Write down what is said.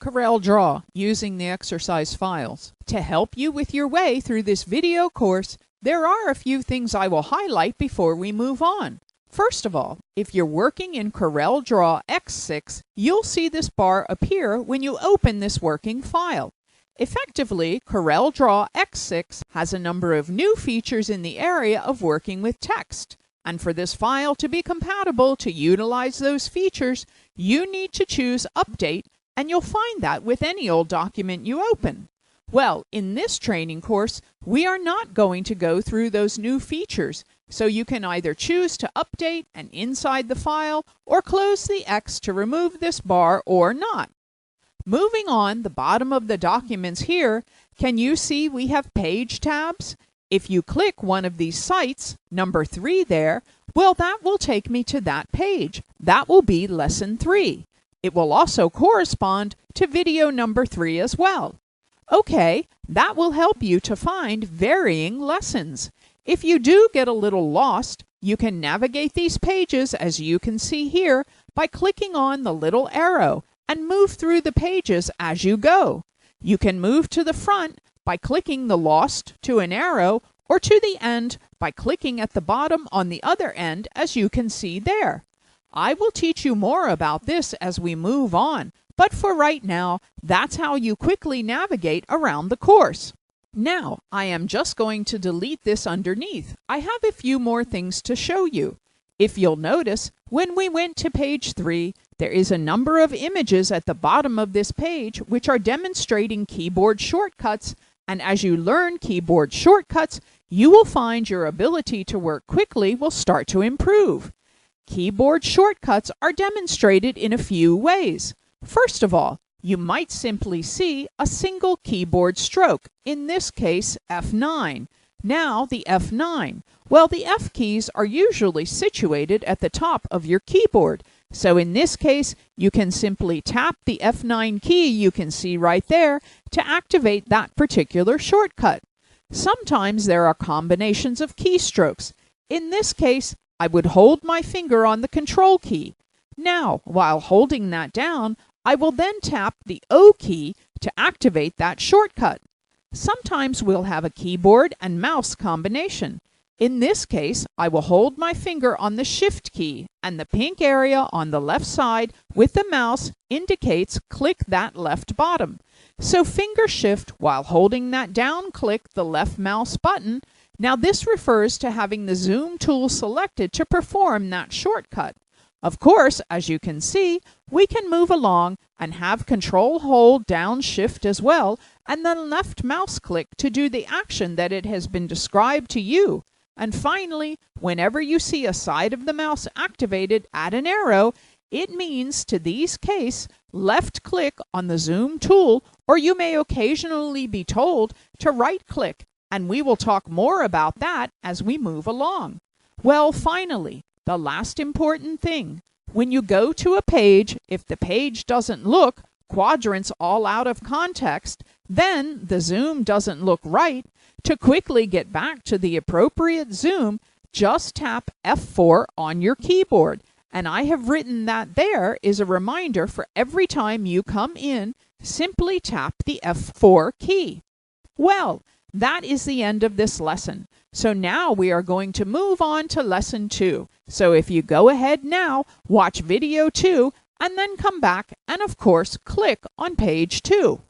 CorelDRAW using the exercise files. To help you with your way through this video course, there are a few things I will highlight before we move on. First of all, if you're working in CorelDRAW X6, you'll see this bar appear when you open this working file. Effectively, CorelDRAW X6 has a number of new features in the area of working with text. And for this file to be compatible to utilize those features, you need to choose Update, and you'll find that with any old document you open. Well, in this training course, we are not going to go through those new features, so you can either choose to update and inside the file or close the X to remove this bar or not. Moving on, the bottom of the documents here, can you see we have page tabs? If you click one of these sites, number 3 there, well, that will take me to that page. That will be lesson 3. It will also correspond to video number 3 as well. Okay, that will help you to find varying lessons. If you do get a little lost, you can navigate these pages, as you can see here, by clicking on the little arrow and move through the pages as you go. You can move to the front by clicking the Lost to an arrow, or to the end by clicking at the bottom on the other end, as you can see there. I will teach you more about this as we move on, but for right now, that's how you quickly navigate around the course. Now, I am just going to delete this underneath. I have a few more things to show you. If you'll notice, when we went to page 3, there is a number of images at the bottom of this page which are demonstrating keyboard shortcuts, and as you learn keyboard shortcuts, you will find your ability to work quickly will start to improve. Keyboard shortcuts are demonstrated in a few ways. First of all, you might simply see a single keyboard stroke, in this case F9. Now the F9. Well, the F keys are usually situated at the top of your keyboard. So in this case, you can simply tap the F9 key you can see right there to activate that particular shortcut. Sometimes there are combinations of keystrokes. In this case, I would hold my finger on the Control key. Now, while holding that down, I will then tap the O key to activate that shortcut. Sometimes we'll have a keyboard and mouse combination. In this case, I will hold my finger on the Shift key, and the pink area on the left side with the mouse indicates click that left bottom. So finger shift while holding that down, click the left mouse button. Now this refers to having the zoom tool selected to perform that shortcut. Of course, as you can see, we can move along and have Control hold down Shift as well, and then left mouse click to do the action that it has been described to you. And finally, whenever you see a side of the mouse activated at an arrow, it means, to these case, left click on the zoom tool, or you may occasionally be told to right click, and we will talk more about that as we move along. Well, finally, the last important thing, when you go to a page, if the page doesn't look quadrants all out of context, then the zoom doesn't look right. To quickly get back to the appropriate zoom, just tap F4 on your keyboard. And I have written that there is a reminder for every time you come in, simply tap the F4 key. Well, that is the end of this lesson. So now we are going to move on to lesson 2. So if you go ahead now, watch video 2, and then come back and of course click on page 2.